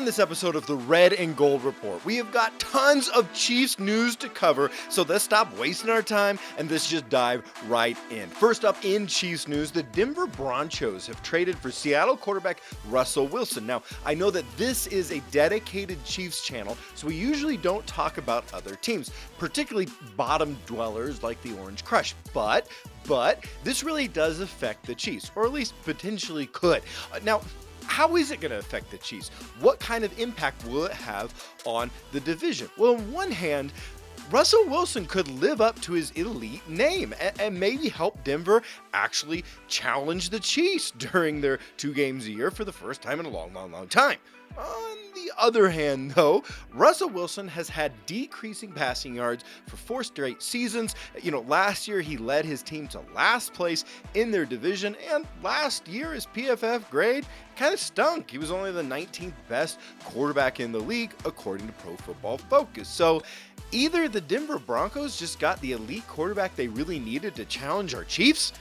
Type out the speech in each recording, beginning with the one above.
On this episode of the Red and Gold Report, we have got tons of Chiefs news to cover, so let's stop wasting our time and let's just dive right in. First up in Chiefs news, the Denver Broncos have traded for Seattle quarterback Russell Wilson. Now, I know that this is a dedicated Chiefs channel, so we usually don't talk about other teams, particularly bottom dwellers like the Orange Crush, but this really does affect the Chiefs, or at least potentially could. Now, how is it going to affect the Chiefs? What kind of impact will it have on the division? Well, on one hand, Russell Wilson could live up to his elite name and maybe help Denver actually challenge the Chiefs during their 2 games a year for the first time in a long time. On the other hand, though, Russell Wilson has had decreasing passing yards for 4 straight seasons. Last year he led his team to last place in their division, and last year his PFF grade kind of stunk. He was only the 19th best quarterback in the league, according to Pro Football Focus. So either the Denver Broncos just got the elite quarterback they really needed to challenge our Chiefs,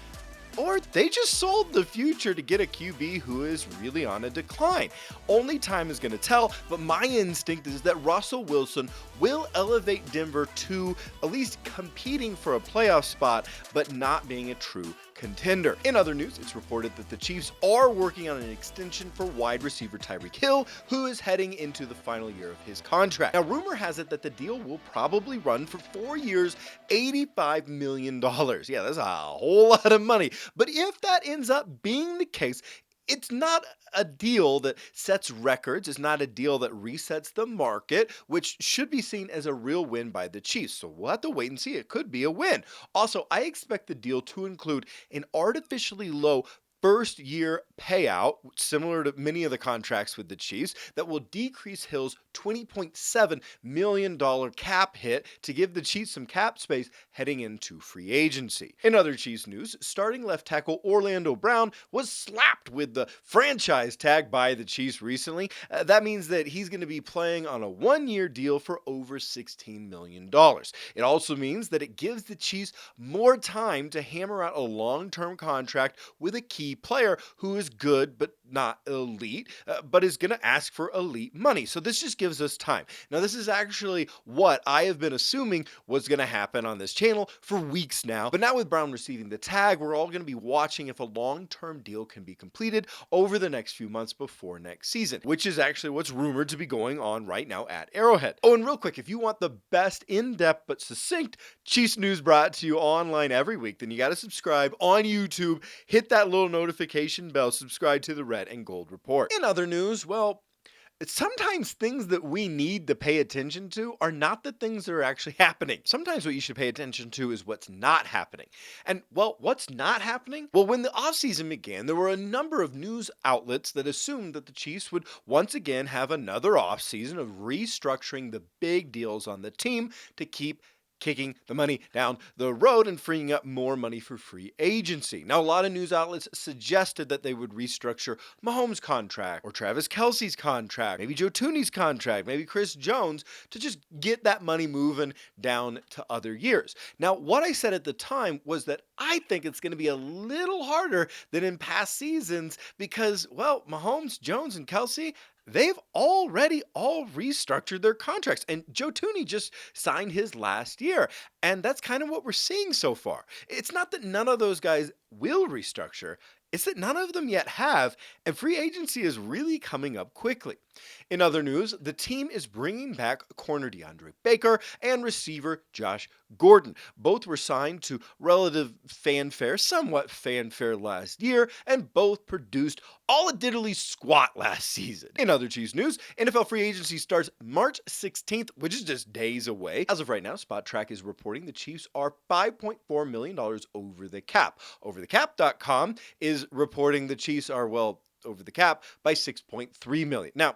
or they just sold the future to get a QB who is really on a decline. Only time is going to tell, but my instinct is that Russell Wilson will elevate Denver to at least competing for a playoff spot, but not being a true contender. In other news, it's reported that the Chiefs are working on an extension for wide receiver Tyreek Hill, who is heading into the final year of his contract. Now, rumor has it that the deal will probably run for 4 years, $85 million. Yeah, that's a whole lot of money. But if that ends up being the case, it's not a deal that sets records. It's not a deal that resets the market, which should be seen as a real win by the Chiefs. So we'll have to wait and see. It could be a win. Also, I expect the deal to include an artificially low first-year payout, similar to many of the contracts with the Chiefs, that will decrease Hill's $20.7 million cap hit to give the Chiefs some cap space heading into free agency. In other Chiefs news, starting left tackle Orlando Brown was slapped with the franchise tag by the Chiefs recently. That means that he's going to be playing on a 1-year deal for over $16 million. It also means that it gives the Chiefs more time to hammer out a long-term contract with a key player who is good but not elite, but is going to ask for elite money. So this just gives us time. Now, this is actually what I have been assuming was going to happen on this channel for weeks now. But now with Brown receiving the tag, we're all going to be watching if a long-term deal can be completed over the next few months before next season, which is actually what's rumored to be going on right now at Arrowhead. Oh, and real quick, if you want the best in-depth but succinct Chiefs news brought to you online every week, then you got to subscribe on YouTube, hit that little notification bell, subscribe to the Red and Gold Report. In other news, well, sometimes things that we need to pay attention to are not the things that are actually happening. Sometimes what you should pay attention to is what's not happening. And, well, what's not happening? Well, when the offseason began, there were a number of news outlets that assumed that the Chiefs would once again have another offseason of restructuring the big deals on the team to keep kicking the money down the road and freeing up more money for free agency. Now, a lot of news outlets suggested that they would restructure Mahomes' contract or Travis Kelce's contract, maybe Joe Thuney's contract, maybe Chris Jones, to just get that money moving down to other years. Now, what I said at the time was that I think it's going to be a little harder than in past seasons because, well, Mahomes, Jones, and Kelce, they've already all restructured their contracts, and Joe Thuney just signed his last year, and that's kind of what we're seeing so far. It's not that none of those guys will restructure, it's that none of them yet have, and free agency is really coming up quickly. In other news, the team is bringing back corner DeAndre Baker and receiver Josh Gordon. Both were signed to relative fanfare, somewhat fanfare last year, and both produced all a diddly squat last season. In other Chiefs news, NFL free agency starts March 16th, which is just days away. As of right now, Spot Track is reporting the Chiefs are $5.4 million over the cap. Overthecap.com is reporting the Chiefs are, well, over the cap by $6.3 million. Now,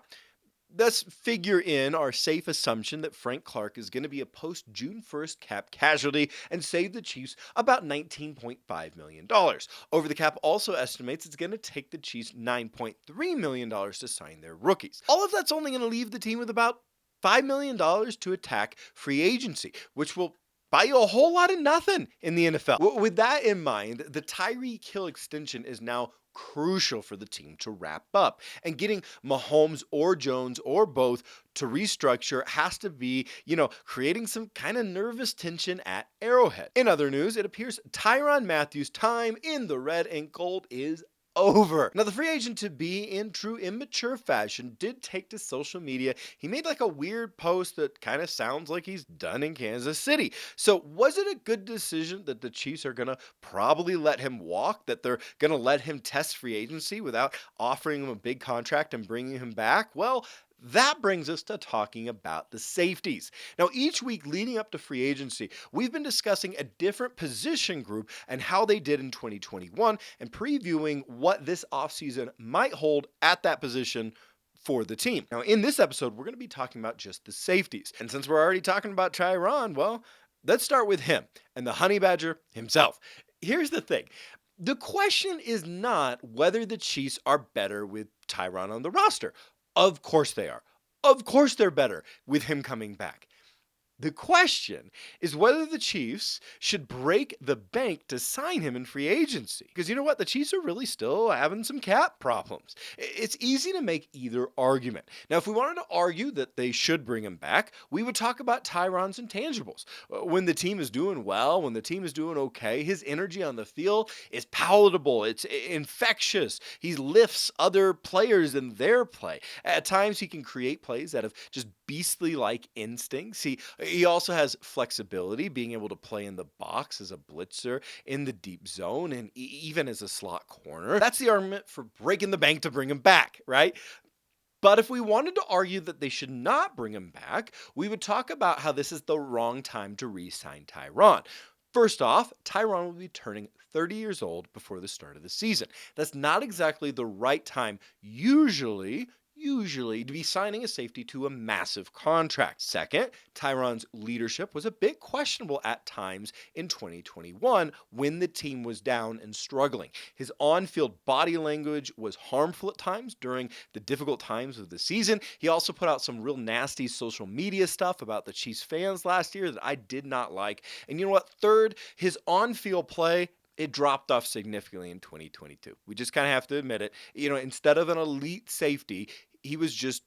let's figure in our safe assumption that Frank Clark is going to be a post-June 1st cap casualty and save the Chiefs about $19.5 million. Over the Cap also estimates it's going to take the Chiefs $9.3 million to sign their rookies. All of that's only going to leave the team with about $5 million to attack free agency, which will buy you a whole lot of nothing in the NFL. With that in mind, the Tyreek Hill extension is now crucial for the team to wrap up. And getting Mahomes or Jones or both to restructure has to be, creating some kind of nervous tension at Arrowhead. In other news, it appears Tyron Matthews' time in the red and gold is over. Now, the free agent, to be in true immature fashion, did take to social media. He made like a weird post that kind of sounds like he's done in Kansas City. So was it a good decision that the Chiefs are going to probably let him walk, that they're going to let him test free agency without offering him a big contract and bringing him back? Well, that brings us to talking about the safeties. Now, each week leading up to free agency, we've been discussing a different position group and how they did in 2021 and previewing what this offseason might hold at that position for the team. Now, in this episode, we're going to be talking about just the safeties. And since we're already talking about Tyron, well, let's start with him and the Honey Badger himself. Here's the thing. The question is not whether the Chiefs are better with Tyron on the roster. Of course they are. Of course they're better with him coming back. The question is whether the Chiefs should break the bank to sign him in free agency. Because you know what? The Chiefs are really still having some cap problems. It's easy to make either argument. Now, if we wanted to argue that they should bring him back, we would talk about Tyron's intangibles. When the team is doing well, when the team is doing okay, his energy on the field is palatable. It's infectious. He lifts other players in their play. At times, he can create plays out of just beastly-like instincts. He also has flexibility, being able to play in the box as a blitzer, in the deep zone, and even as a slot corner. That's the argument for breaking the bank to bring him back, right? But if we wanted to argue that they should not bring him back, we would talk about how this is the wrong time to re-sign Tyron. First off, Tyron will be turning 30 years old before the start of the season. That's not exactly the right time, usually to be signing a safety to a massive contract. Second, Tyron's leadership was a bit questionable at times in 2021 when the team was down and struggling. His on-field body language was harmful at times during the difficult times of the season. He also put out some real nasty social media stuff about the Chiefs fans last year that I did not like. And you know what? Third, his on-field play, it dropped off significantly in 2022. We just kind of have to admit it. Instead of an elite safety, he was just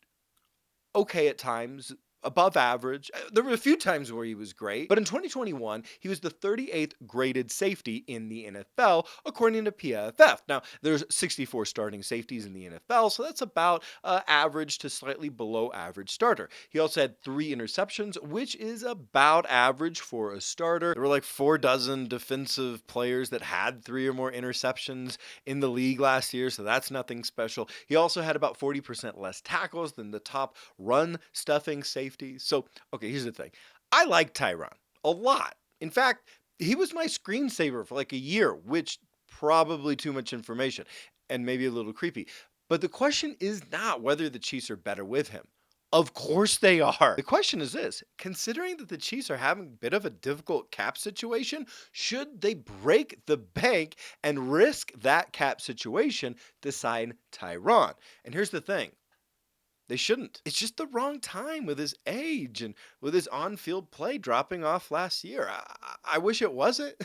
okay at times, above average. There were a few times where he was great, but in 2021, he was the 38th graded safety in the NFL, according to PFF. Now, there's 64 starting safeties in the NFL, so that's about average to slightly below average starter. He also had 3 interceptions, which is about average for a starter. There were like 4 dozen defensive players that had 3 or more interceptions in the league last year, so that's nothing special. He also had about 40% less tackles than the top run stuffing safety. So, okay, here's the thing. I like Tyron a lot. In fact, he was my screensaver for like a year, which probably too much information and maybe a little creepy. But the question is not whether the Chiefs are better with him. Of course they are. The question is this: considering that the Chiefs are having a bit of a difficult cap situation, should they break the bank and risk that cap situation to sign Tyron? And here's the thing. They shouldn't. It's just the wrong time with his age and with his on-field play dropping off last year. I wish it wasn't.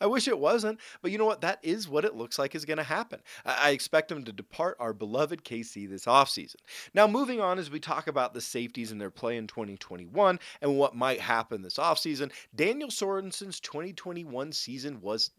I wish it wasn't, but you know what? That is what it looks like is going to happen. I expect him to depart our beloved KC this offseason. Now, moving on as we talk about the safeties and their play in 2021 and what might happen this offseason, Daniel Sorensen's 2021 season was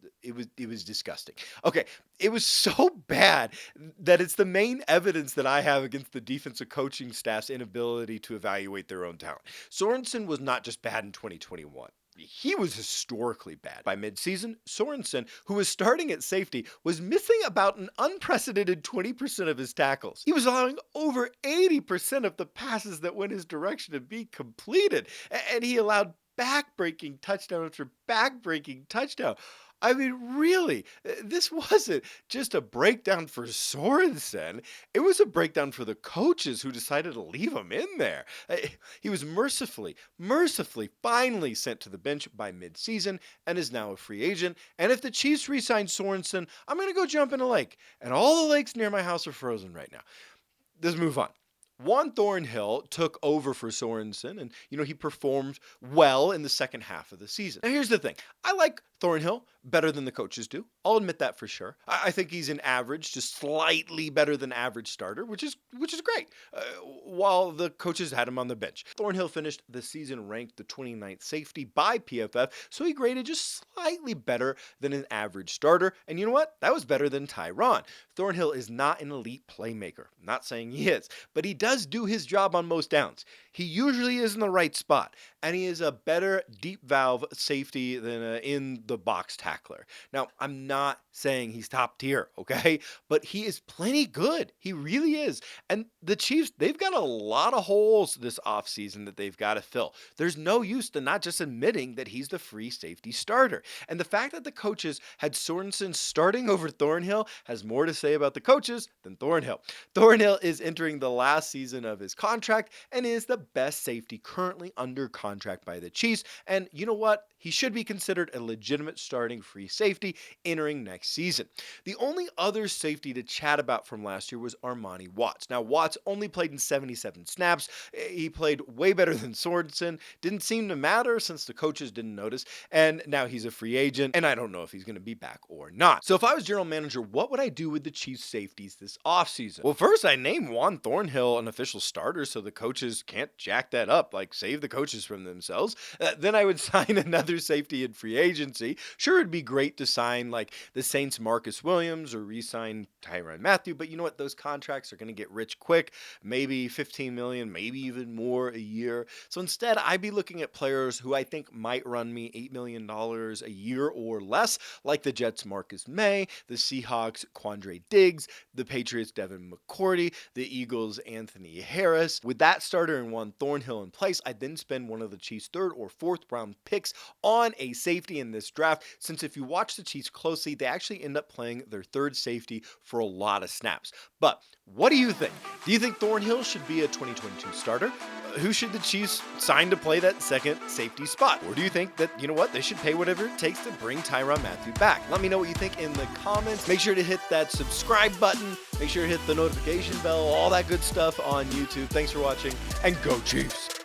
disgusting. Okay, it was so bad that it's the main evidence that I have against the defensive coaching staff's inability to evaluate their own talent. Sorensen was not just bad in 2021. He was historically bad. By midseason, Sorensen, who was starting at safety, was missing about an unprecedented 20% of his tackles. He was allowing over 80% of the passes that went his direction to be completed, and he allowed back-breaking touchdown after back-breaking touchdown. I mean, really, this wasn't just a breakdown for Sorensen. It was a breakdown for the coaches who decided to leave him in there. He was mercifully, finally sent to the bench by midseason and is now a free agent. And if the Chiefs re-sign Sorensen, I'm going to go jump in a lake. And all the lakes near my house are frozen right now. Let's move on. Juan Thornhill took over for Sorensen, and he performed well in the second half of the season. Now here's the thing. I like Thornhill, better than the coaches do. I'll admit that for sure. I think he's an average, just slightly better than average starter, which is great. While the coaches had him on the bench. Thornhill finished the season ranked the 29th safety by PFF, so he graded just slightly better than an average starter. And you know what? That was better than Tyron. Thornhill is not an elite playmaker. I'm not saying he is, but he does do his job on most downs. He usually is in the right spot, and he is a better deep valve safety than in the box tackler. Now, I'm not saying he's top tier, okay? But he is plenty good. He really is. And the Chiefs, they've got a lot of holes this offseason that they've got to fill. There's no use to not just admitting that he's the free safety starter. And the fact that the coaches had Sorensen starting over Thornhill has more to say about the coaches than Thornhill. Thornhill is entering the last season of his contract and is the best safety currently under contract by the Chiefs. And you know what? He should be considered a legitimate starting free safety entering next season. The only other safety to chat about from last year was Armani Watts. Now, Watts only played in 77 snaps. He played way better than Sorensen. Didn't seem to matter since the coaches didn't notice. And now he's a free agent, and I don't know if he's going to be back or not. So if I was general manager, what would I do with the Chiefs safeties this offseason? Well, first, I name Juan Thornhill an official starter so the coaches can't jack that up, like save the coaches from themselves. Then I would sign another safety in free agency. Sure, it'd be great to sign like the Saints Marcus Williams or re-sign Tyron Matthew, but you know what? Those contracts are going to get rich quick, maybe $15 million, maybe even more a year. So instead, I'd be looking at players who I think might run me $8 million a year or less, like the Jets Marcus May, the Seahawks Quandre Diggs, the Patriots Devin McCourty, the Eagles Anthony Harris. With that starter and Juan Thornhill in place, I'd then spend one of the Chiefs' third or fourth round picks on a safety in this draft, since if you watch the Chiefs closely, they actually end up playing their third safety for a lot of snaps. But what do you think? Do you think Thornhill should be a 2022 starter? Who should the Chiefs sign to play that second safety spot? Or do you think that, you know what, they should pay whatever it takes to bring Tyron Matthew back? Let me know what you think in the comments. Make sure to hit that subscribe button. Make sure to hit the notification bell, all that good stuff on YouTube. Thanks for watching, and go Chiefs!